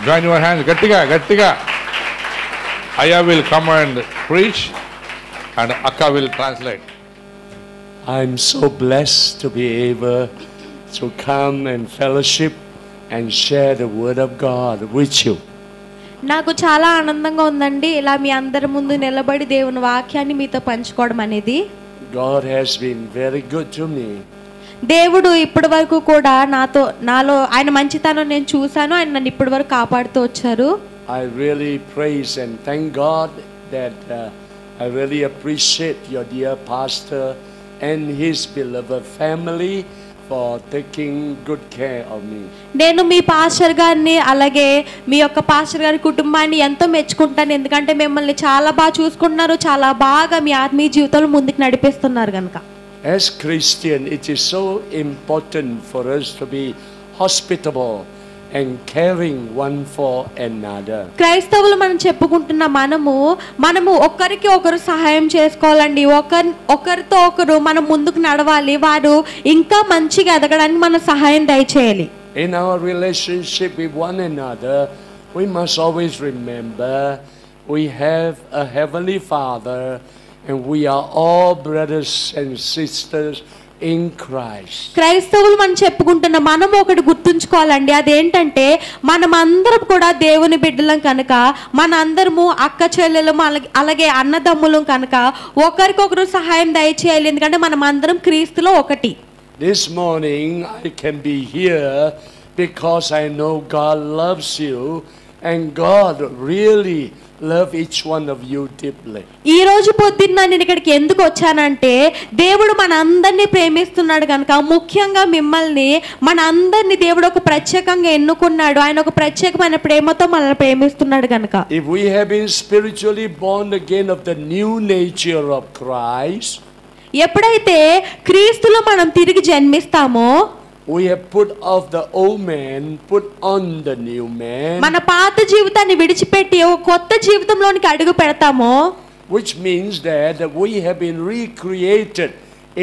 Join your hands. Gattiga, gattiga. Aya will come and preach and Akka will translate. I'm so blessed to be able to come and fellowship and share the word of God with you. నాకు చాలా ఆనందంగా ఉందండి ఇలా మీ అందరి ముందు నిలబడి దేవుని వాక్యాన్ని మీతో పంచుకోవడం అనేది. God has been very good to me. దేవుడు ఇప్పటి వరకు కూడా నాలో ఆయన మంచితనం నేను చూశాను. ఆయన నన్ను ఇప్పటి వరకు కాపాడుతూ వచ్చారు. I really praise and thank God that I really appreciate your dear pastor and his beloved family for taking good care of me. నేను మీ పాస్టర్ గారిని అలాగే మీ యొక్క పాస్టర్ గారి కుటుంబాన్ని ఎంతో మెచ్చుకుంటాను. ఎందుకంటే మిమ్మల్ని చాలా బాగా చూసుకుంటున్నారు, చాలా బాగా మీ ఆత్మీయ జీవితంలో ముందుకు నడిపిస్తున్నారు కనుక. As Christian, it is so important for us to be hospitable and caring one for another. క్రైస్తవులు మనం చెప్పుకుంటున్న మనము ఒకరికి ఒకరు సహాయం చేసుకోవాలండి. ఒకరితో ఒకరు మనం ముందుకు నడవాలి. వారు ఇంకా మంచిగా ఎదగడానికి మనం సహాయం దయచేయాలి. In our relationship with one another, we must always remember we have a heavenly Father and we are all brothers and sisters in Christ. క్రైస్తవులు మనం చెప్పుకుంటున్న మనం ఒకటి గుర్తుంచుకోవాలండి. అదేంటంటే మనం అందరం కూడా దేవుని బిడ్డలం కనుక మన అందరము అక్క చెల్లెలము అలాగే అన్నదమ్ములం కనుక ఒకరికొకరు సహాయం దయచేయాలి. ఎందుకంటే మనం అందరం క్రీస్తులో ఒకటి. This morning I can be here because I know God loves you and God really love each one of you deeply. ఈ రోజు పొద్దున్న నేను ఇక్కడికి ఎందుకు వచ్చానంటే దేవుడు మన అందరినీ ప్రేమిస్తున్నాడు కనుక ముఖ్యంగా మిమ్మల్ని మన అందరినీ దేవుడు ఒక ప్రత్యేకంగా ఎన్నుకున్నాడు. ఆయన ఒక ప్రత్యేకమైన ప్రేమతో మనల్ని ప్రేమిస్తున్నాడు కనుక. If we have been spiritually born again of the new nature of Christ, ఎప్పుడైతే క్రీస్తులో మనం తిరిగి జన్మిస్తామో we have put off the old man, put on the new man. మన పాత జీవితాన్ని విడిచిపెట్టి ఒక కొత్త జీవితంలోనికి అడుగు పెడతామో, which means that we have been recreated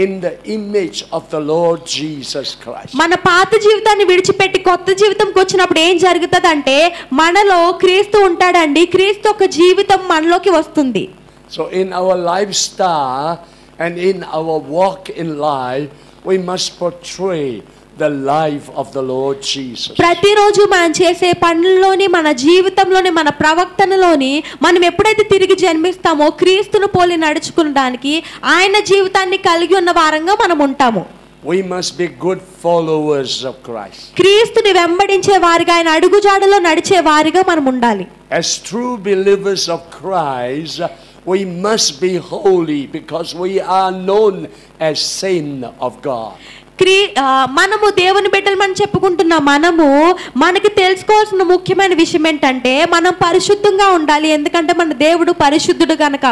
in the image of the Lord Jesus Christ. మన పాత జీవితాన్ని విడిచిపెట్టి కొత్త జీవితంకి వచ్చినప్పుడు ఏం జరుగుతుందంటే మనలో క్రీస్తు ఉంటాడండి. క్రీస్తు ఒక జీవితం మనలోకి వస్తుంది. So in our lifestyle and in our walk in life, we must portray the life of the Lord Jesus. ప్రతిరోజు మనం చేసే పనుల్లోని మన జీవితంలోని మన ప్రవర్తనలోని మనం ఎప్పుడైతే తిరిగి జన్మిస్తామో క్రీస్తును పోలి నడుచుకోవడానికి ఆయన జీవితాన్ని కలిగి ఉన్న వారంగా మనం ఉంటాము. We must be good followers of Christ. క్రీస్తుని వెంబడించే వారిగా ఆయన అడుగుజాడలో నడిచే వారిగా మనం ఉండాలి. As true believers of Christ, we must be holy because we are known as saints of God. మనము దేవుని బిడ్డలు మనం చెప్పుకుంటున్న మనకి తెలుసుకోవాల్సిన ముఖ్యమైన విషయం ఏంటంటే మనం పరిశుద్ధంగా ఉండాలి. ఎందుకంటే మన దేవుడు పరిశుద్ధుడు గనక.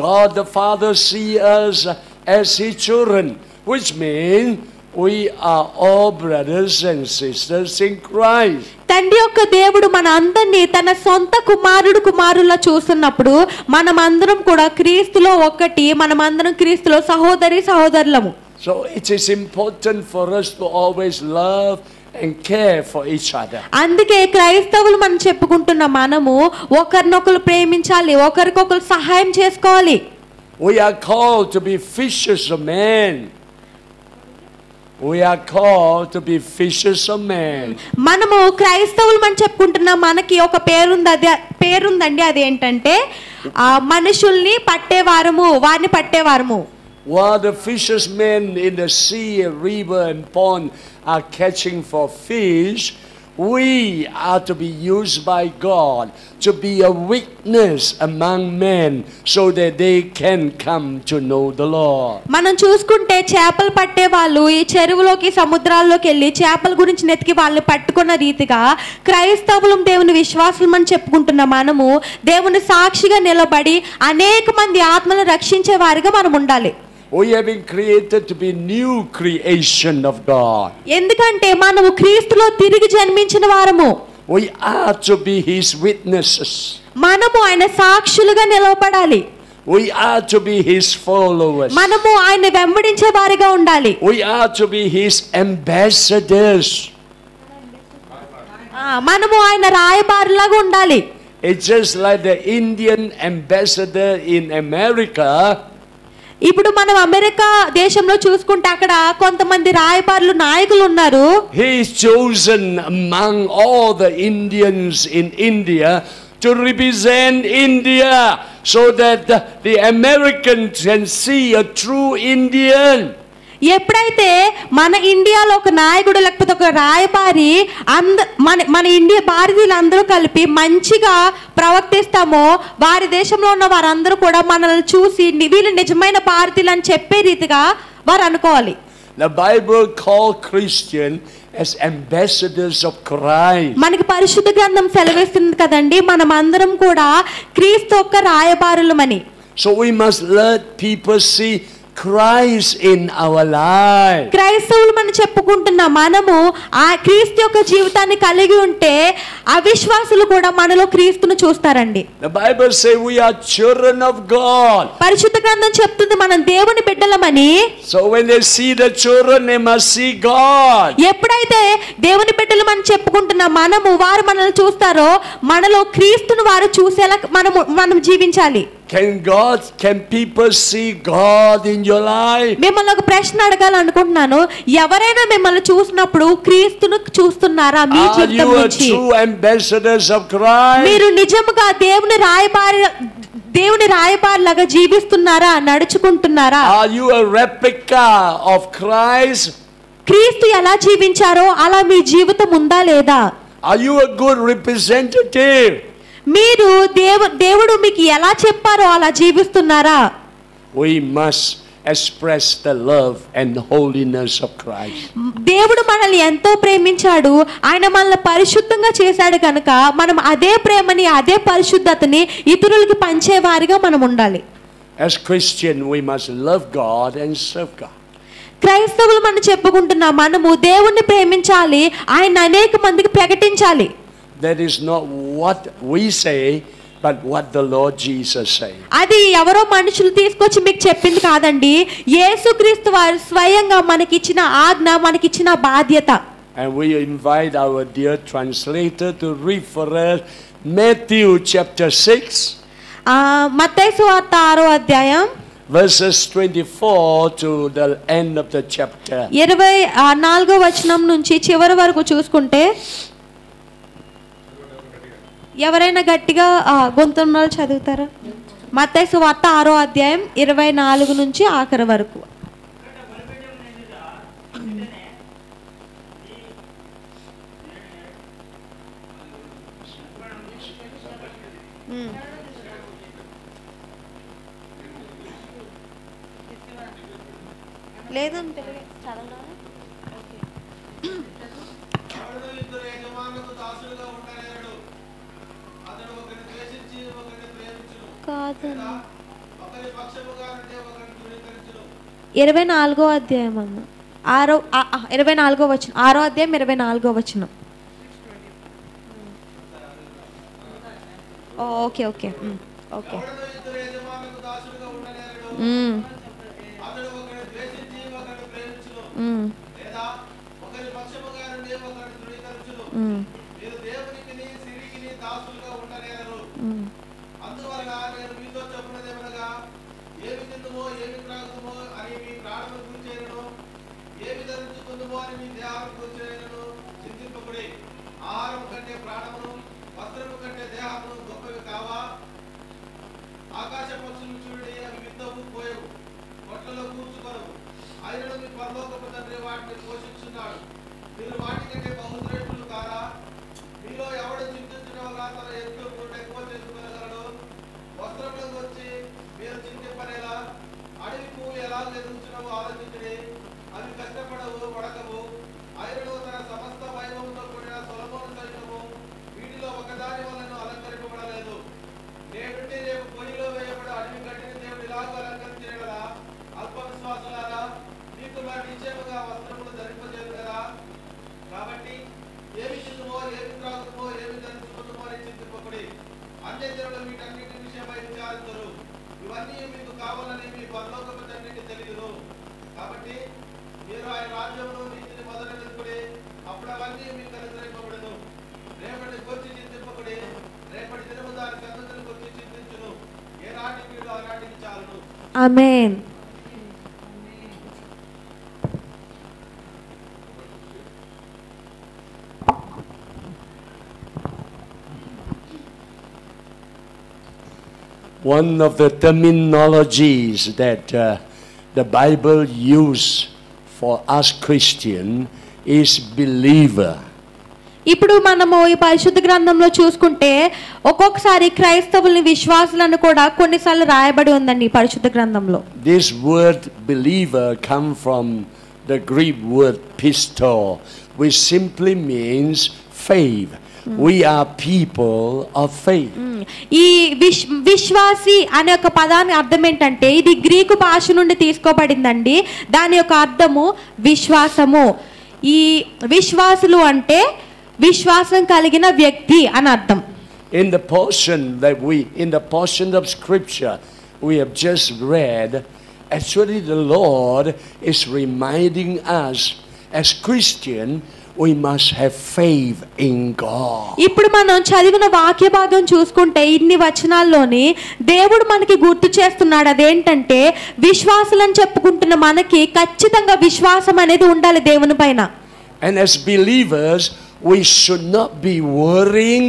God the Father see us as his children, which means we are all brothers and sisters in Christ. తండ్రి యొక్క దేవుడు మన అందరినీ తన సొంత కుమారులా చూస్తున్నప్పుడు మనమందరం కూడా క్రీస్తులో ఒకటి. మనమందరం క్రీస్తులో సహోదరులము. So it is important for us to always love and care for each other. అందుకే క్రైస్తవులు మనం చెప్పుకుంటున్న మనము ఒకరినొకరు ప్రేమించాలి, ఒకరికొకరు సహాయం చేసుకోవాలి. We are called to be fishers of men. We are called to be fishers of men. మనము క్రైస్తవులు మనం చెప్పుకుంటున్న మనకి ఒక పేరుందండి. అదేంటంటే మనుషుల్ని పట్టేవారము, వారిని పట్టేవారము. While the fishermen in the sea, river and pond are catching for fish, we are to be used by God to be a witness among men so that they can come to know the Lord. మనం చూసుకుంటే చేపలు పట్టే వాళ్ళు ఈ చెరువులోకి సముద్రాల్లోకి వెళ్ళి చేపల గురించి నెతికి వాళ్ళు పట్టుకున్న రీతిగా క్రైస్తవులు దేవుని విశ్వాసులు మనం చెప్పుకుంటున్న మనము దేవుని సాక్షిగా నిలబడి అనేక మంది ఆత్మలను రక్షించే వారిగా మనం ఉండాలి. We have been created to be new creation of God. ఎందుకంటే మనము క్రీస్తులో తిరిగి జన్మించిన వారము. We are to be his witnesses. మనము ఆయన సాక్షులుగా నిలబడాలి. We are to be his followers. మనము ఆయన వెంబడించే వారిగా ఉండాలి. We are to be his ambassadors. మనము ఆయన రాయబారులాగా ఉండాలి. It's just like the Indian ambassador in America. ఇప్పుడు మనం అమెరికా దేశంలో చూసుకుంటే అక్కడ కొంతమంది రాయబారులు నాయకులు ఉన్నారు. He is chosen among all the Indians in India to represent India so that the Americans can see a true Indian. ఎప్పుడైతే మన ఇండియాలో ఒక నాయకుడు లేకపోతే ఒక రాయబారి మన ఇండియా భారతీయులందరూ కలిపి మంచిగా ప్రవర్తిస్తామో వారి దేశంలో ఉన్న వారందరూ కూడా మనల్ని చూసి వీళ్ళు నిజమైన భారతీయులు అని చెప్పే రీతిగా వారు అనుకోవాలి. The Bible called Christian as ambassadors of Christ. మనకి పరిశుద్ధ గ్రంథం సెలవిస్తుంది కదండి, మనం అందరం కూడా క్రీస్తు యొక్క రాయబారులమని. So we must let people see Christ in our life. క్రైస్తవులు మనం చెప్పుకుంటున్న మనము ఆ క్రీస్తు యొక్క జీవితాన్ని కలిగి ఉంటే అవిశ్వాసులు కూడా మనలో క్రీస్తును చూస్తారండి. The Bible says we are children of God. పరిశుద్ధ గ్రంథం చెప్తుంది మనం దేవుని బిడ్డలమని. So when they see the children, they must see God. ఎప్పుడైతే దేవుని బిడ్డలమని చెప్పుకుంటున్న మనము వారు మనల్ని చూస్తారో మనలో క్రీస్తును వారు చూసేలా మనం జీవించాలి. Can people see God in your life? మిమ్మల్ని ఒక ప్రశ్న అడగాలనుకుంటున్నాను, ఎవరైనా మిమ్మల్ని చూసినప్పుడు క్రీస్తును చూస్తున్నారా మీ జీవితం నుంచి? Are you a true ambassadors of Christ? మీరు నిజముగా దేవుని రాయబారిలాగా జీవిస్తున్నారా, నడుచుకుంటున్నారా? Are you a replica of Christ? క్రీస్తు ఎలా జీవించారో అలా మీ జీవితం ఉందా లేదా? Are you a good representative? మీరు దేవుడు మీకు ఎలా చెప్పారో అలా జీవిస్తున్నారా? We must express the love and holiness of Christ. దేవుడు మనల్ని ఎంతో ప్రేమించాడు, ఆయన మనల్ని పరిశుద్ధంగా చేశాడు కనుక మనం అదే ప్రేమని అదే పరిశుద్ధతని ఇతరులకి పంచేవారిగా మనం ఉండాలి. As Christian we must love God and serve God. క్రైస్తవులు మనం చెప్పుకుంటున్న మనము దేవుణ్ణి ప్రేమించాలి, ఆయన అనేక మందికి ప్రకటించాలి. That is not what we say, but what the Lord Jesus said. అది ఎవరో మనుషులు తీసుకొచ్చి మీకు చెప్పింది కాదండి, యేసుక్రీస్తు వారు స్వయంగా మనకిచ్చిన ఆజ్ఞ, మనకిచ్చిన బాధ్యత. And we invite our dear translator to read for us Matthew chapter 6. మత్తయి సువార్త 6వ అధ్యాయం verses 24 to the end of the chapter. 24వ వచనం నుంచి చివరి వరకు చూసుకుంటే ఎవరైనా గట్టిగా గొంతున్న వాళ్ళు చదువుతారా? మత్తయి సువార్త 6వ అధ్యాయం 24 నుంచి ఆఖరి వరకు. లేదంటే కాదు 24వ అధ్యాయం అన్న 24వ వచనం 6వ అధ్యాయం 24వ వచనం. ఓకే ఓకే ఓకే రేపటి గురించి చింతింపకుడి, రేపటి దినము దాని సంగతుల గురించి చింతించును. ఏనాటి వీడు ఆనాటికి చాలును. ఆమేన్. One of the terminologies that the Bible uses for us Christian is believer. ఇప్పుడు మనము ఈ పరిశుద్ధ గ్రంథంలో చూసుకుంటే ఒక్కొక్కసారి క్రైస్తవుల్ని విశ్వాసులను కూడా కొన్నిసార్లు రాయబడి ఉందండి ఈ పరిశుద్ధ గ్రంథంలో. This word believer come from the Greek word pisto, which simply means faith. We are people of faith. ఈ విశ్వాసి అనే ఒక పదానికి అర్థం ఏంటంటే ఇది గ్రీకు భాష నుండి తీసుకోబడిందండి. దాని యొక్క అర్థము విశ్వాసము. ఈ విశ్వాసులు అంటే విశ్వాసం కలిగిన వ్యక్తి అని అర్థం. In the portion of scripture we have just read, actually the Lord is reminding us as Christian we must have faith in God. ఇప్పుడు మనం చదివిన వాక్య భాగం చూసుకుంటే ఇన్ని వచనాల్లోని దేవుడు మనకి గుర్తు చేస్తున్నాడు. అదేంటంటే విశ్వాసులని చెప్పుకుంటున్న మనకి ఖచ్చితంగా విశ్వాసం అనేది ఉండాలి దేవుని పైన. And as believers we should not be worrying,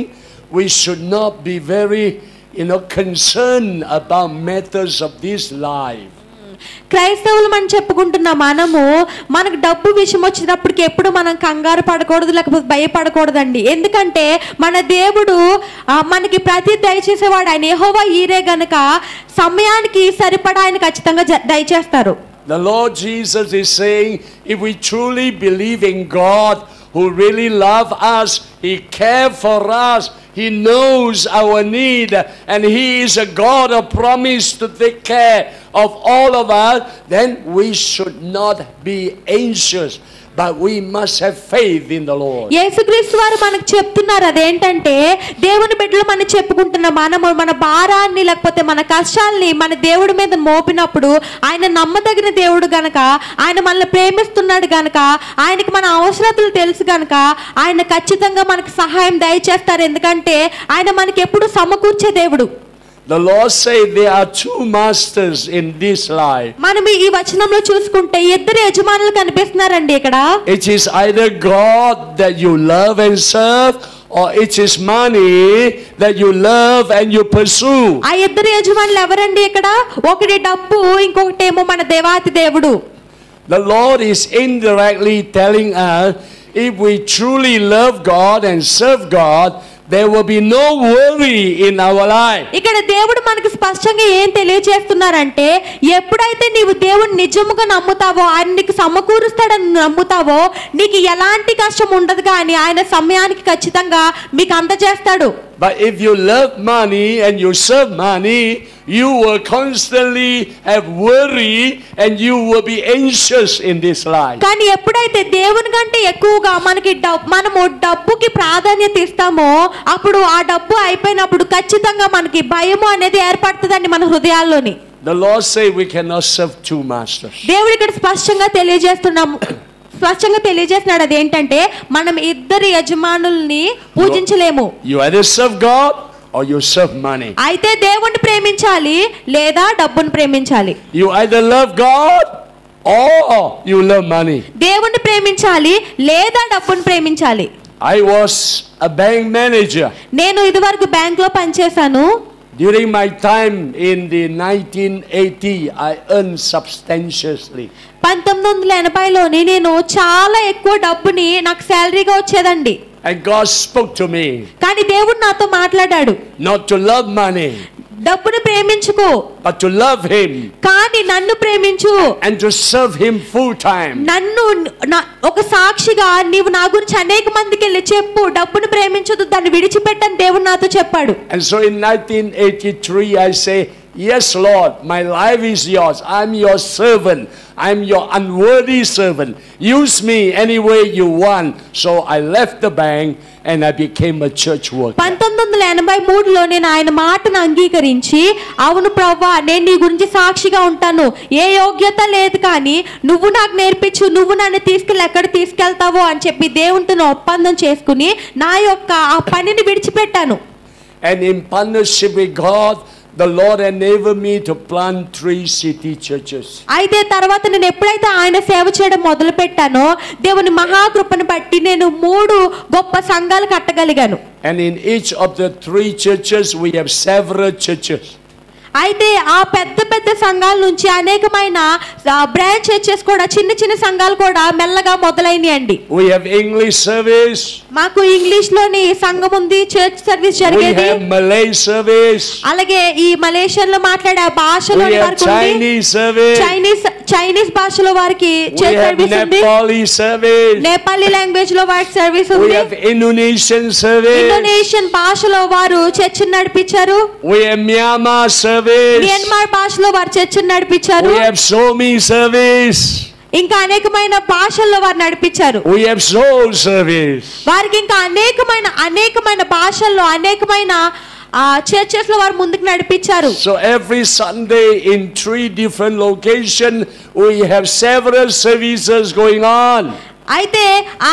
we should not be very concerned about matters of this life. క్రైస్తవులు మనం చెప్పుకుంటున్న మనము మనకు డబ్బు విషయం వచ్చినప్పటికి ఎప్పుడు మనం కంగారు పడకూడదు, లేకపోతే భయపడకూడదండి. ఎందుకంటే మన దేవుడు మనకి ప్రతి దయచేసేవాడు ఆయన. యెహోవా ఈరే గనుక సమయానికి సరిపడా ఆయన ఖచ్చితంగా దయచేస్తారు. The Lord Jesus is saying, if we truly believe in God who really loves us, He cares for us, He knows our need, and He is a God of promise to take care of all of us, then we should not be anxious, but we must have faith in the Lord. యేసుక్రీస్తు వారు మనకు చెప్తున్నారు అదేంటంటే దేవుని బిడ్డలు మనం చెప్పుకుంటున్న మనము మన భారాన్ని లేకపోతే మన కష్టాల్ని మన దేవుడి మీద మోపినప్పుడు ఆయన నమ్మదగిన దేవుడు గనక, ఆయన మనల్ని ప్రేమిస్తున్నాడు గనక, ఆయనకి మన అవసరతలు తెలుసు గనక ఆయన ఖచ్చితంగా మనకు సహాయం దయచేస్తారు. ఎందుకంటే ఆయన మనకి ఎప్పుడు సమకూర్చే దేవుడు. The Lord said there are two masters in this life. మనం ఈ వచనంలో చూసుకుంటే ఇద్దరు యజమానులు కనిపిస్తున్నారండి ఇక్కడ. It is either God that you love and serve, or it is money that you love and you pursue. ఆ ఇద్దరు యజమానులు ఎవరండి ఇక్కడ? ఒకటి డబ్బు, ఇంకొకటేమో మన దేవాతి దేవుడు. The Lord is indirectly telling us, if we truly love God and serve God, there will be no worry in our life. ఇక్కడ దేవుడు మనకి స్పష్టంగా ఏం తెలియజేస్తున్నారంటే ఎప్పుడైతే నీవు దేవుని నిజముగా నమ్ముతావో, ఆయన నీకు సమకూరుస్తాడని నమ్ముతావో నీకు ఎలాంటి కష్టం ఉండదు, కానీ ఆయన సమయానికి ఖచ్చితంగా మీకు అందజేస్తాడు. But if you love money and you serve money, you will constantly have worry and you will be anxious in this life. కానీ ఎప్పుడైతే దేవుని కంటే ఎక్కువగా మనము డబ్బుకి ప్రాధాన్యత ఇస్తామో అప్పుడు ఆ డబ్బు అయిపోయినప్పుడు ఖచ్చితంగా మనకి భయము అనేది ఏర్పడుతుందండి మన హృదయాల్లోని. The Lord say we cannot serve two masters. దేవుడు ఇక్కడ స్పష్టంగా తెలియజేస్తున్నాడు అదేంటంటే మనం ఇద్దరు యజమానుల్ని పూజించలేము. You either serve God or you serve money. అయితే దేవుణ్ణి ప్రేమించాలి లేదా డబ్బుని ప్రేమించాలి. You either love God or you love money. దేవుణ్ణి ప్రేమించాలి లేదా డబ్బుని ప్రేమించాలి. I was a bank manager. నేను ఇదివరకు బ్యాంక్ లో పనిచేశాను. During my time in the 1980, I earned substantially. 1980లోని నేను చాలా ఎక్కువ డబ్బుని నాకు శాలరీగా వచ్చేదండి. And God spoke to me. కానీ దేవుడు నాతో మాట్లాడాడు. Not to love money, డబ్బుని ప్రేమించుకో, but to love Him కానీ నన్ను ప్రేమించు. and to serve Him full time. నన్ను ఒక సాక్షిగా నీవు నా గురించి అనేక మందికి వెళ్ళి చెప్పు, డబ్బుని ప్రేమించదు, దాన్ని విడిచిపెట్టని దేవుడు నాతో చెప్పాడు. And so in 1983 I say, Yes, Lord, my life is yours. I'm your servant. I'm your unworthy servant. Use me any way you want. So I left the bank and I became a church worker. 1983లో నేను ఆయన మాటను అంగీకరించి, అవును ప్రభువా, నేను నీ గురించి సాక్షిగా ఉంటాను, ఏ యోగ్యత లేదు కానీ నువ్వు నాకు నేర్పించు, నువ్వు నన్ను తీసుకెళ్ళి ఎక్కడ తీసుకెళ్తావో అని చెప్పి దేవునితో ఒప్పందం చేసుకుని నా యొక్క ఆ పనిని విడిచిపెట్టాను. And in partnership with God, the Lord enabled me to plant 3 city churches. అయితే తర్వాత నేను ఎప్పుడైతే ఆయన సేవ చేయడం మొదలు పెట్టానో దేవుని మహాకృపను బట్టి నేను 3 గొప్ప సంఘాలు కట్టగలిగాను. And in each of the 3 churches we have several churches. అయితే ఆ పెద్ద పెద్ద సంఘాల నుంచి అనేకమైన బ్రాంచ్ చర్చెస్ కూడా, చిన్న చిన్న సంఘాలు కూడా మెల్లగా మొదలైనాయండి. We have English service. మాకు ఇంగ్లీష్ లోని సంఘం ఉంది, చర్చ్ సర్వీస్ జరిగేది. We have Malay service. అలాగే ఈ మలేషియన్లో మాట్లాడే భాషలో వారికి Chinese service. చైనీస్ భాషలో వారికి We చర్చ్ have సర్వీస్ ఉంది. Nepali service. నేపాలీ లాంగ్వేజ్ లో వారికి సర్వీస్ We ఉంది. have Indonesian service. ఇండోనేషియన్ భాషలో వారు చర్చ్ నడిపించారు. We have Myanmar service. Myanmar భాషలో వారు చర్చ్ నడిపించారు. We have Somi service. ఇంకా అనేకమైన భాషల్లో వారు నడిపించారు. We have Soul service. వారికి ఇంకా అనేకమైన భాషల్లో అనేకమైన చర్చెస్ లో వారు ముందుకు నడిపించారు. So every Sunday in 3 different locations we have several services going on. అయితే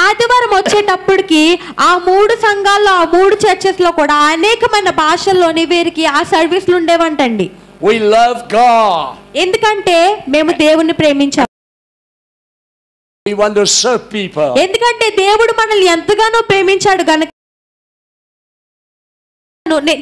ఆదివారం వచ్చేటప్పటికి ఆ 3 సంఘాల్లో ఆ 3 చర్చెస్ లో కూడా అనేకమైన భాషల్లోని వీరికి ఆ సర్వీసులు ఉండేవంటండి. We love God. ఎందుకంటే మేము దేవుణ్ణి ప్రేమించాము. We want to serve people. ఎందుకంటే దేవుడు మనల్ని ఎంతగానో ప్రేమించాడు గనుక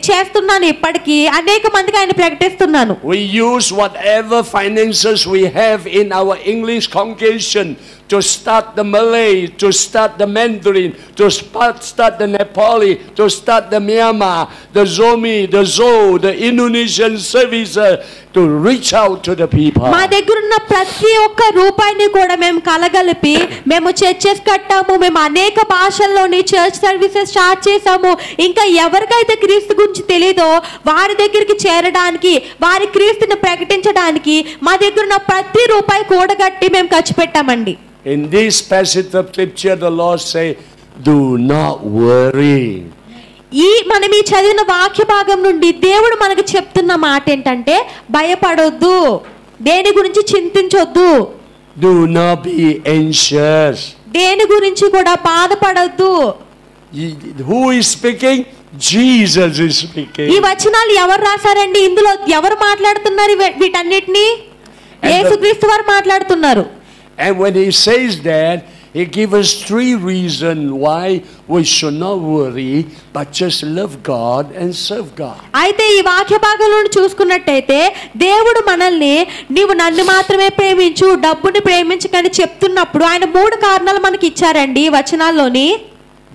చేస్తున్నాను, ఇప్పటికీ అనేక మందికి ఆయన ప్రకటిస్తున్నాను. We use whatever finances we have in our English congregation to start the Malay, to start the Mandarin, to start the Nepali, to start the Myanmar, the Zomi, the Zo, the Indonesian services, to reach out to the people. మా దగ్గర ఉన్న ప్రతి ఒక్క రూపాయిని కూడా మేము కలగలిపి మేము churches కట్టాము, మేము అనేక భాషల్లోని చర్చ్ సర్వీసెస్ స్టార్ట్ చేసాము. ఇంకా ఎవరికైతే క్రీస్తు గురించి తెలీదో వారి దగ్గరికి చేరడానికి, వారి క్రీస్తుని ప్రకటించడానికి మా దగ్గర ఉన్న ప్రతి రూపాయి కూడగట్టి మేము ఖర్చు పెట్టామండి. In this passage of scripture the Lord say, do not worry. మనం ఈ చదివిన వాక్య భాగం నుండి దేవుడు మనకు చెప్తున్న మాట ఏంటంటే, భయపడొద్దు, దేని గురించి చింతించొద్దు. Do not be anxious. దేని గురించి కూడా బాధపడొద్దు. Who is speaking? Jesus is speaking. ఈ వచనాలు ఎవరు రాశారండి? ఇందులో ఎవరు మాట్లాడుతున్నారు? వీటన్నిటిని యేసుక్రీస్తు వారు మాట్లాడుతున్నారు. And when he says that, he gives us 3 reasons why we should not worry, but just love God and serve God. అయితే ఈ వాక్య భాగంలో చూసుకున్నట్టయితే దేవుడు మనల్ని నీవు నన్ను మాత్రమే ప్రేమించు, డబ్బుని ప్రేమించకని చెప్తున్నప్పుడు ఆయన 3 కారణాలు మనకి ఇచ్చారండి ఈ వచనాల్లోని.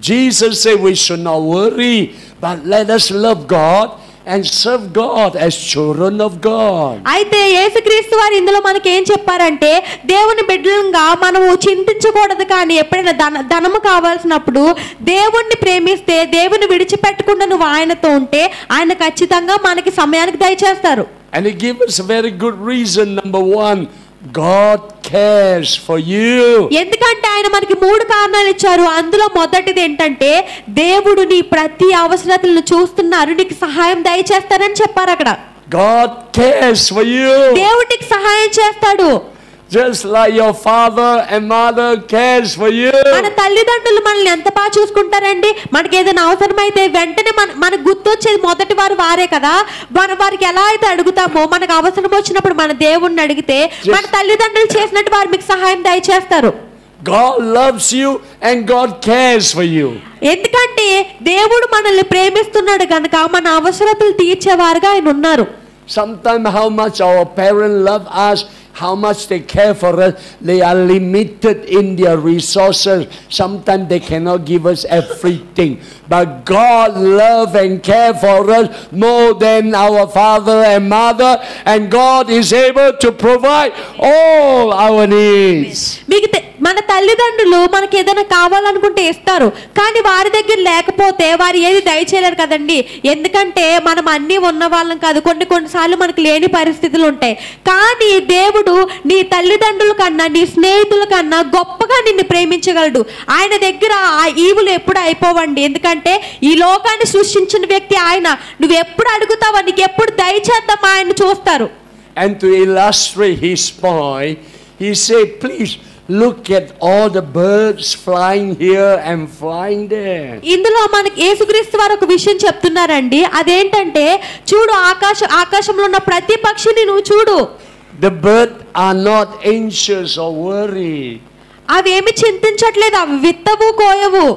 Jesus said we should not worry, but let us love God and serve God as children of God. అయితే యేసుక్రీస్తు వారు ఇందులో మనకి ఏం చెప్పారంటే, దేవుని బిడ్డలుగా మనము చింతించకూడదు, కానీ ఎప్పుడైనా ధనము కావాల్సినప్పుడు దేవుణ్ణి ప్రేమిస్తే, దేవుని విడిచిపెట్టకుండా నువ్వు ఆయనతో ఉంటే ఆయన ఖచ్చితంగా మనకి సమయానికి దయచేస్తారు. And he gives us a very good reason. Number 1, God cares for you. ఎందుకంటే ఆయన మనకి 3 కారణాలు ఇచ్చారు. అందులో మొదటిది ఏంటంటే, దేవుడు నీ ప్రతి అవసరతలను చూస్తున్నారు, నీకు సహాయం దయచేస్తారని చెప్పారు అక్కడ. God cares for you. దేవుడు నీకు సహాయం చేస్తాడు. Just like your father and mother cares for you. మన తల్లిదండ్రులు మనల్ని ఎంత బాగా చూసుకుంటారండి. మనకి ఏదైనా అవసరమైతే వెంటనే మనకు గుర్తొచ్చేది మొదటి వారే కదా. మన వారికి ఎలా అయితే అడుగుతామో, మనకు అవసరం వచ్చినప్పుడు మన దేవుణ్ణి అడిగితే మన తల్లిదండ్రులు చేసినట్టు వారు మీకు సహాయం దయచేస్తారు. God loves you and God cares for you. ఎందుకంటే దేవుడు మనల్ని ప్రేమిస్తున్నాడు గనుక మన అవసరతలు తీర్చేవారుగా ఆయన ఉన్నారు. Sometimes how much our parents love us, how much they care for us. They are limited in their resources. Sometimes they cannot give us everything. But God love and care for us more than our father and mother. And God is able to provide all our needs. మన తల్లిదండ్రులు మనకి ఏదైనా కావాలనుకుంటే ఇస్తారు, కానీ వారి దగ్గర లేకపోతే వారు ఏది దయచేయలేరు కదండి. ఎందుకంటే మనం అన్నీ ఉన్న వాళ్ళం కాదు, కొన్నిసార్లు మనకు లేని పరిస్థితులు ఉంటాయి. కానీ దేవుడు నీ తల్లిదండ్రుల కన్నా నీ స్నేహితుల కన్నా గొప్పగా నిన్ను ప్రేమించగలడు. ఆయన దగ్గర ఆ ఈవులు ఎప్పుడు అయిపోవండి. ఎందుకంటే ఈ లోకాన్ని సృష్టించిన వ్యక్తి ఆయన. నువ్వు ఎప్పుడు అడుగుతావో నీకు ఎప్పుడు దయచేద్దాం ఆయన చూస్తారు. And to illustrate his point, he said, please look at all the birds flying here and flying there. ఇందులో మనకి యేసుక్రీస్తు వారు ఒక విషయం చెప్తున్నారండి. అదేంటంటే చూడు, ఆకాశంలో ఉన్న ప్రతి పక్షిని నువ్వు చూడు. The birds are not anxious or worried. అవేమి చింతించట్లేదు, అవి విత్తవు కోయవు.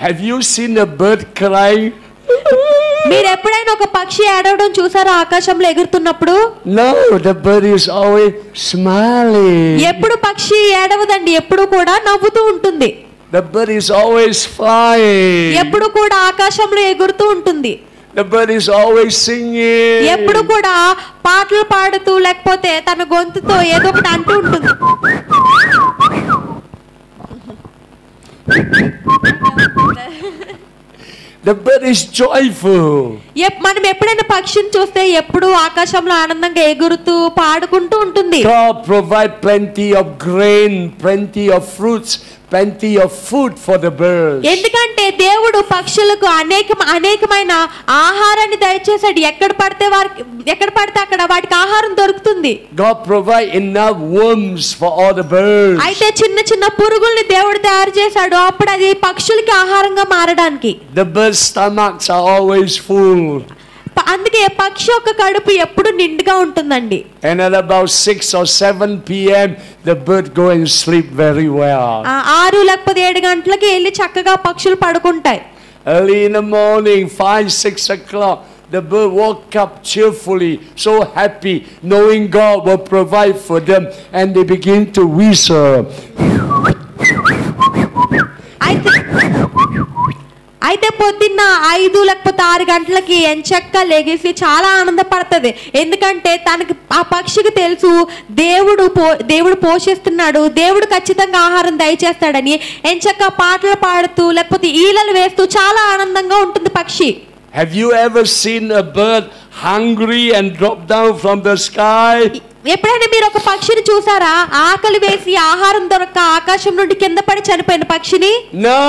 Have you seen a bird cry? మీరు ఎప్పుడైనా ఒక పక్షి ఏడవడం చూసారా ఆకాశంలో ఎగురుతున్నప్పుడు? No, the bird is always smiling. ఎప్పుడు పక్షి ఏడవదండి, ఎప్పుడు కూడా నవ్వుతూ ఉంటుంది. The bird is always flying. ఎప్పుడు కూడా ఆకాశంలో ఎగురుతూ ఉంటుంది. The bird is always singing. ఎప్పుడు కూడా పాటలు పాడుతూ లేకపోతే తన గొంతుతో ఏదో ఒకటి అంటూ ఉంటుంది. The bird is joyful. మనం ఎప్పుడైనా పక్షిని చూస్తే ఎప్పుడు ఆకాశంలో ఆనందంగా ఎగురుతూ పాడుకుంటూ ఉంటుంది. God provide plenty of grain, plenty of fruits, plenty of food for the birds. ఎందుకంటే దేవుడు పక్షులకు అనేకమైన ఆహారాన్ని దయచేశాడు. ఎక్కడ పడితే అక్కడ వాటికి ఆహారం దొరుకుతుంది. God provide enough worms for all the birds. అయితే చిన్న చిన్న పురుగుల్ని దేవుడు తయారు చేశాడు, అప్పుడు అది పక్షులకి ఆహారంగా మారడానికి. The birds' stomachs are always full. అందుకే పక్షి యొక్క కడుపు ఎప్పుడు నిండుగా ఉంటుందండి. And at about 6 or 7 p.m. the bird go and sleep very well. 6 లేకపోతే 7 గంటలకి వెళ్ళి చక్కగా పక్షులు పడుకుంటాయి. Early in the morning, 5-6 o'clock, the bird woke up cheerfully, so happy, knowing God will provide for them, and they begin to whistle. అయితే పొద్దున్న 5 లేకపోతే 6 గంటలకి ఎంచక్క లేగేసి చాలా ఆనందపడుతుంది. ఎందుకంటే తనకి ఆ పక్షికి తెలుసు దేవుడు పోషిస్తున్నాడు, దేవుడు ఖచ్చితంగా ఆహారం దయచేస్తాడని ఎంచక్క పాటలు పాడుతూ లేకపోతే ఈలలు వేస్తూ చాలా ఆనందంగా ఉంటుంది పక్షి. Have you ever seen a bird hungry and drop down from the sky? ఎప్పుడైనా మీరు ఒక పక్షిని చూసారా ఆకలి వేసి ఆహారం దొరక్క ఆకాశం నుండి కింద పడి చనిపోయిన పక్షిని? No.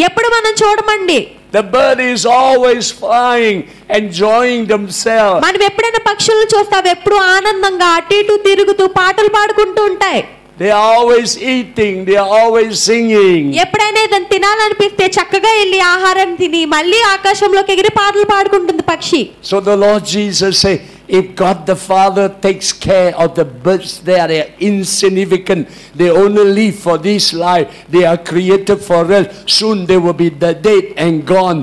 ఎప్పుడు మనం చూడమండి. The bird is always flying, enjoying themselves. మనం ఎప్పుడైనా పక్షులను చూస్తాం, ఎప్పుడు ఆనందంగా అటు ఇటు తిరుగుతూ పాటలు పాడుకుంటూ ఉంటాయి. They are always eating, they are always singing. ఎప్పుడైనా ఏదైనా తినాలనిపిస్తే చక్కగా వెళ్ళి ఆహారం తిని మళ్ళీ ఆకాశంలోకి ఎగిరి పాటలు పాడుకుంటుంది పక్షి. So the Lord Jesus said, if God the Father takes care of the birds, they are insignificant. They only live for this life. They are created for us. Soon they will be dead and gone.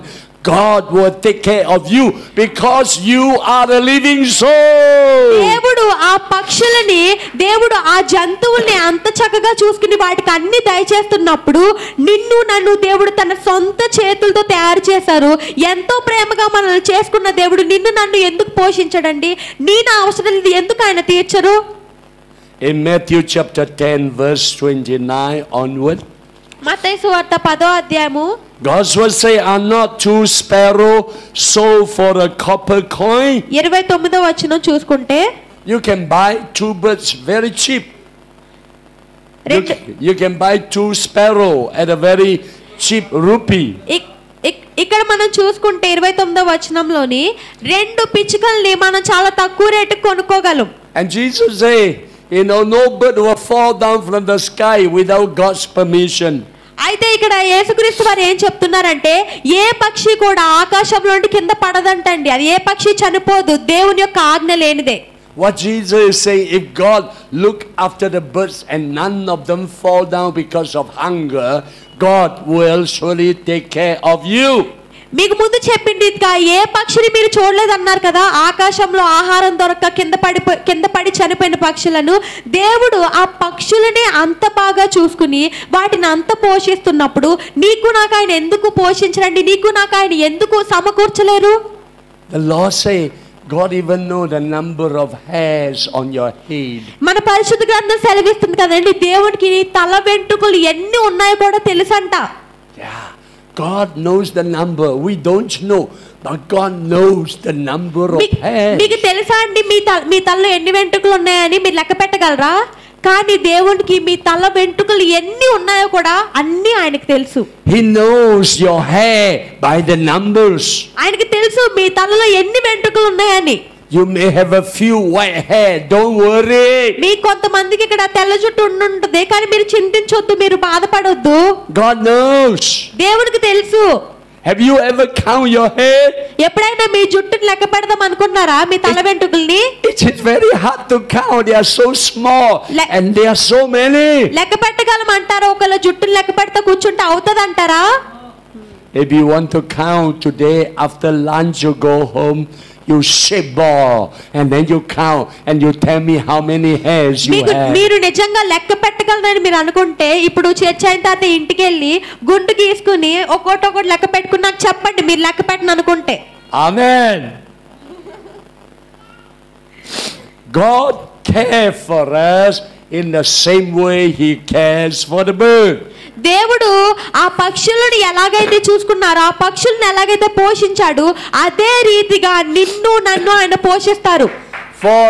God will take care of you because you are the living soul. దేవుడు ఆ పక్షులని, దేవుడు ఆ జంతువుల్ని అంత చక్కగా చూసుకుని వాటికి అన్ని దయచేస్తున్నప్పుడు నిన్ను నన్ను దేవుడు తన సొంత చేతులతో తయారు చేశారు. ఎంతో ప్రేమగా మనల్ని చేసుకున్న దేవుడు నిన్ను నన్ను ఎందుకు పోషించడండి? నీ నా అవసరాలు ఎందుకు ఆయన తీర్చరు? In Matthew chapter 10 verse 29 onward, మత్తయి సువార్త 10వ అధ్యాయము God's word say, are not 2 sparrows sold for a copper coin? 29వ వచనం చూసుకుంటే You can buy 2 birds very cheap. You can buy 2 sparrows at a very cheap rupee. ఇక్కడ మనం చూసుకుంటే 29వ వచనంలోని 2 పిచ్చుకల్ని మనం చాలా తక్కువ రేటుకి కొనుక్కోగలం. And Jesus say, no bird will fall down from the sky without God's permission. అయితే ఇక్కడ యేసుక్రీస్తు వారు ఏం చెప్తున్నారంటే ఏ పక్షి కూడా ఆకాశంలో నుండి కింద పడదంటండి. అది ఏ పక్షి చనిపోదు, దేవుని యొక్క ఆజ్ఞ లేనిదే. What Jesus is saying, if God look after the birds and none of them fall down because of hunger, God will surely take care of you. మీకు ముందు చెప్పిన రీతిగా ఏ పక్షిని మీరు చూడలేదన్నారు కదా, ఆకాశంలో ఆహారం దొరక్క కింద పడి చనిపోయిన పక్షులను. దేవుడు ఆ పక్షులనే అంత బాగా చూసుకుని వాటిని అంత పోషిస్తున్నప్పుడు నీకు నాకు ఆయన ఎందుకు పోషించరండి, నీకు నాకు ఆయన ఎందుకు సమకూర్చలేరు? The Lord say, God even know the number of hairs on your head. మన పరిశుద్ధ గ్రంథం సెలవిస్తుంది కదండి, దేవుడికి తల వెంట్రుకలు ఎన్ని ఉన్నాయో కూడా తెలుసంట. Yeah, God knows the number. We don't know, but God knows the number of hairs. మీకు తెలుసా అండి మీ తలలో ఎన్ని వెంట్రుకలు ఉన్నాయని మీరు లెక్క పెట్టగలరా? కానీ దేవుడికి మీ తల వెంట్రుకలు ఎన్ని ఉన్నాయో కూడా అన్ని ఆయనకు తెలుసు. He knows your hair by the numbers. ఆయనకి తెలుసు మీ తలలో ఎన్ని వెంట్రుకలు ఉన్నాయని. You may have a few white hair, don't worry. మీ కొంతమందికి ఇక్కడ తెల్ల జుట్టు ఉండుంటది, కానీ మీరు చింతించొద్దు, మీరు బాధపడొద్దు. God knows. దేవుడికి తెలుసు. Have you ever count your hair? ఎప్పుడైనా మీ జుట్టుని లెక్క పెడదాం అనుకున్నారా మీ తల వెంట్రుకల్ని? It is very hard to count. They are so small and there are so many. లెక్క పెట్టగలం అంటారా? ఒకళ్ళ జుట్టుని లెక్క పెడతా కూర్చుంటే అవుతుంది అంటారా? If you want to count today, after lunch you go home, you shape ball and then you count and you tell me how many hairs you have. మీరు నిజంగా లెక్క పెట్టగలరని మీరు అనుకుంటే ఇప్పుడు చర్చ అయిన తర్వాత ఇంటికి వెళ్ళి గుండు గీసుకుని ఒక్కొక్కటి లెక్క పెట్టుకుని నాకు చెప్పండి, మీరు లెక్క పెట్టను అనుకుంటే. Amen. God cares for us in the same way He cares for the bird. దేవుడు ఆ పక్షులను ఎలాగైతే చూసుకున్నారో, ఆ పక్షులను ఎలాగైతే పోషించాడు, అదే రీతిగా నిన్ను నన్ను ఆయన పోషిస్తారు. For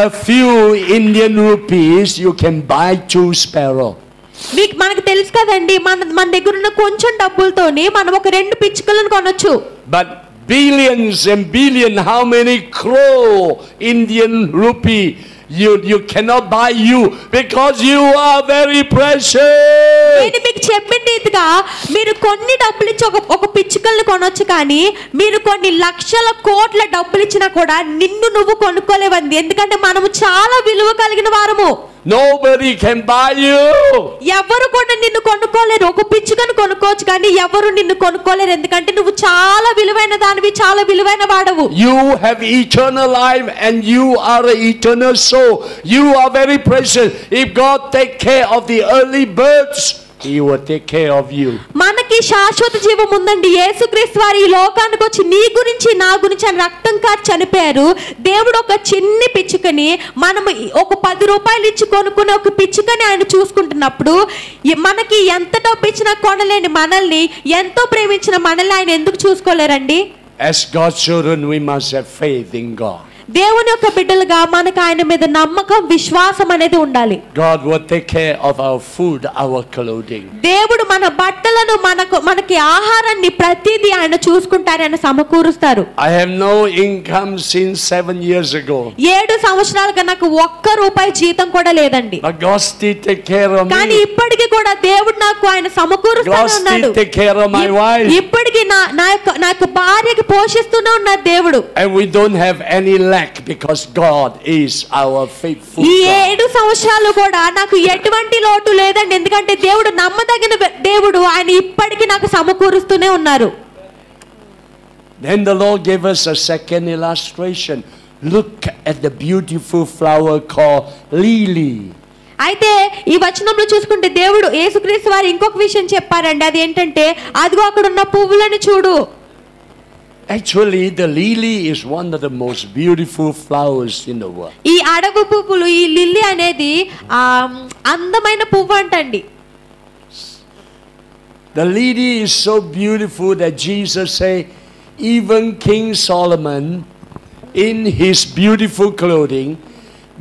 a few Indian rupees you can buy 2 sparrows. మనకు తెలుసు కదండి, మన దగ్గర ఉన్న కొంచెం డబ్బులతోని మనం ఒక 2 పిచ్చుకలను కొనొచ్చు. But billions and billions, how many crore Indian rupee you cannot buy you, because you are very precious. నేను మీకు చెప్పిన రీతిగా మీరు కొన్ని డబ్బులు ఇచ్చి ఒక పిచ్చుకల్ని కొనొచ్చు, కానీ మీరు కొన్ని లక్షల కోట్ల డబ్బులు ఇచ్చినా కూడా నిన్ను నువ్వు కొనుక్కోలేవండి. ఎందుకంటే మనము చాలా విలువ కలిగిన వారము. Nobody can buy you. ఎవరు కూడా నిన్ను కొనుక్కోలేరు. ఒక పిచ్చుకను కొనుక్కోవచ్చు, కానీ ఎవరు నిన్ను కొనుక్కోలేరు. ఎందుకంటే నువ్వు చాలా విలువైన దానివి, చాలా విలువైన వాడవు. You have eternal life and you are an eternal soul. You are very precious. If God take care of the early birds, He will take care of you. మనకి శాశ్వత జీవం ఉందండి. యేసుక్రీస్తు వారు ఈ లోకానికి వచ్చి నీ గురించి నా గురించి ఆయన రక్తం కార్చి చనిపోయారు. దేవుడు ఒక చిన్ని పిచ్చుకని మనం ఒక 10 రూపాయలు ఇచ్చి కొనుక్కునే ఒక పిచ్చుకని ఆయన చూసుకుంటున్నప్పుడు, మనకి ఎంత డబ్బు ఇచ్చినా కొనలేని మనల్ని, ఎంతో ప్రేమించిన మనల్ని ఆయన ఎందుకు చూసుకోలేరండి? As God's children, we must have faith in God. దేవుని యొక్క బిడ్డలుగా మనకు ఆయన మీద నమ్మకం, విశ్వాసం అనేది ఉండాలి. God will take care of our food, our clothing. దేవుడు మన బట్టలను, మనకి ఆహారాన్ని ప్రతిదీ ఆయన చూసుకుంటారు, ఆయన సమకూరుస్తారు. I have no income since 7 years ago. 7 సంవత్సరాలుగా నాకు ఒక్క రూపాయి జీతం కూడా లేదండి. But God still take care of me. కానీ ఇప్పటికీ కూడా దేవుడు నాకు ఆయన సమకూరుస్తూనే ఉన్నాడు. God still take care of my wife. ఇప్పటికీ నా యొక్క భార్యకి పోషిస్తూనే ఉన్నారు దేవుడు. And we don't have any lack because God is our faithful ఈ God. 7 సంవత్సరాలు కూడా నాకు ఎటువంటి లోటు లేదండి. ఎందుకంటే దేవుడు నమ్మదగిన దేవుడు, ఆయన ఇప్పటికీ నాకు సమకూరుస్తూనే ఉన్నారు. Then the Lord gave us a second illustration. Look at the beautiful flower called lily. అయితే ఈ వచనంలో చూసుకుంటే దేవుడు యేసుక్రీస్తు వారు ఇంకొక విషయం చెప్పారండి. అది ఏంటంటే, అదిగో అక్కడ ఉన్న పువ్వులను చూడు. Actually, the lily is one of the most beautiful flowers in the world. ఈ అడవి పువ్వులు, ఈ లిల్లీ అనేది అందమైన పువ్వు అంటండి. The lily is so beautiful that Jesus said, even King Solomon, in his beautiful clothing,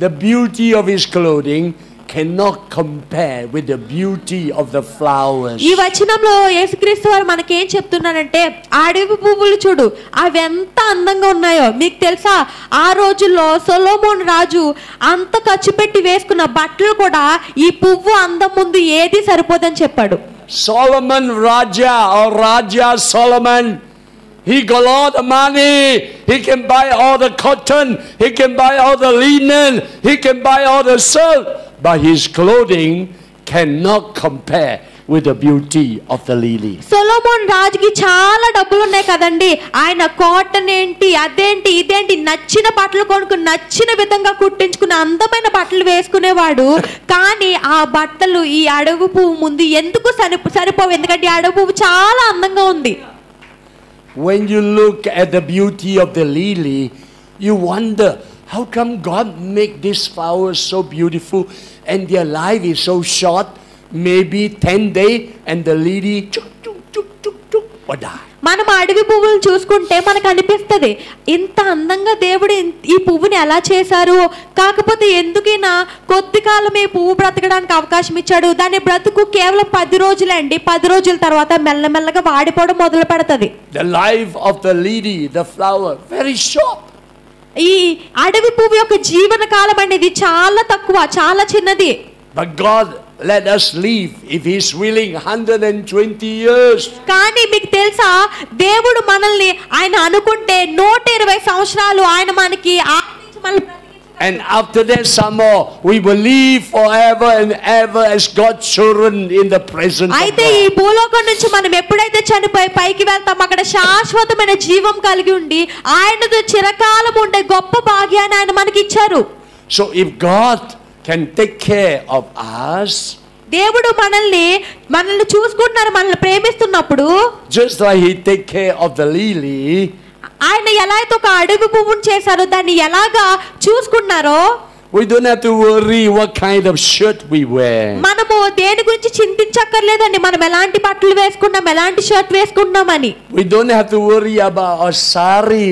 the beauty of his clothing cannot compare with the beauty of the flowers. ఈ వచనంలో యేసుక్రీస్తు వారు మనకేం చెప్తున్నారంటే, అడవి పువ్వులు చూడు, అవి ఎంత అందంగా ఉన్నాయో. మీకు తెలుసా, ఆ రోజుల్లో సొలొమోను రాజు అంత ఖర్చు పెట్టి వేసుకున్న బట్టలు కూడా ఈ పువ్వు అందం ముందు ఏది సరిపోదని చెప్పాడు. Solomon Raja Solomon, he got all the money. He can buy all the cotton. He can buy all the linen. He can buy all the silk. But his clothing cannot compare with the beauty of the lily. Solomon రాజుకి చాలా డబ్బులు ఉన్నాయి కదండి. ఆయన cotton ఏంటి, అదేంటి, ఇదేంటి నచ్చిన బట్టలు కొనుక్కుని నచ్చిన విధంగా కుట్టించుకుని అందమైన బట్టలు వేసుకునేవాడు. కానీ ఆ బట్టలు ఈ అడవి పువ్వు ముందు ఎందుకు సరిపోవు, ఎందుకంటే ఈ అడవి పువ్వు చాలా అందంగా ఉంది. When you look at the beauty of the lily, you wonder, how come God make these flowers so beautiful and their life is so short, maybe 10 days, and the lily chuk, chuk, chuk, chuk, chuk, or die. మనం అడవి పువ్వులు చూసుకుంటే మనకు అనిపిస్తుంది, ఇంత అందంగా దేవుడు ఈ పువ్వుని ఎలా చేశారు, కాకపోతే ఎందుకైనా కొద్ది కాలమే పువ్వు బ్రతకడానికి అవకాశం ఇచ్చాడు. దాని బ్రతుకు కేవలం 10 రోజులే అండి. 10 రోజుల తర్వాత మెల్లమెల్లగా వాడిపోవడం మొదలు పెడుతుంది. The life of the lily, the flower, very short. ఈ అడవి పువ్వు యొక్క జీవన కాలం అనేది చాలా తక్కువ, చాలా చిన్నది. But God let us live, if He is willing, 120 years. కానీ మీకు తెలుసా, దేవుడు మనల్ని ఆయన అనుకుంటే 120 సంవత్సరాలు ఆయన మనకి ఆశించి మనల్ని బ్రతికించగలడు. And after that some more, we will live forever and ever as God's children in the presence of అయితే ఈ God. భూలోకం నుంచి మనం ఎప్పుడైతే చనిపోయి పైకి వెళ్తాం, అక్కడ శాశ్వతమైన జీవం కలిగి ఉండి ఆయనతో చిరకాలం ఉండే గొప్ప భాగ్యాన్ని ఆయన మనకి ఇచ్చారు. So if God can take care of us, దేవుడు మనల్ని చూసుకుంటున్నారు, మనల్ని ప్రేమిస్తున్నప్పుడు, just like He take care of the lily, ఆయన ఎలా అయితే ఒక అడవి పువ్వును చేశారో, దాన్ని ఎలాగా చూసుకున్నారో, we don't have to worry what kind of shirt we wear. మనము దేని గురించి చింతించక్కర్లేదండి. మనం ఎలాంటి బట్టలు వేసుకున్నాం, ఎలాంటి shirt వేసుకున్నామని. We don't have to worry about our sari.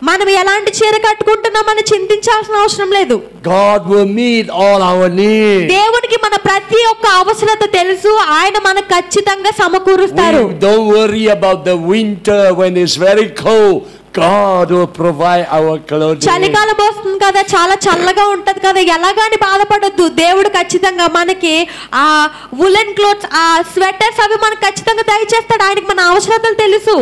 మనం ఎలాంటి చీర కట్టుకుంటున్నామని చింతించాల్సిన అవసరం లేదు. God will meet all our needs. దేవునికి మన ప్రతి ఒక్క అవసరత తెలుసు. ఆయన మనకు ఖచ్చితంగా సమకూరుస్తారు. We don't worry about the winter when it's very cold. God will provide our clothing. చలికాలం వస్తుంది కదా, చాలా చల్లగా ఉంటది కదా, ఎలాగాని బాధపడొద్దు. దేవుడు ఖచ్చితంగా మనకి ఆ వులెన్ క్లోత్స్, ఆ స్వెటర్స్ అవి మనకు ఖచ్చితంగా దయచేస్తాడు. ఆయనకి మన అవసరతలు తెలుసు.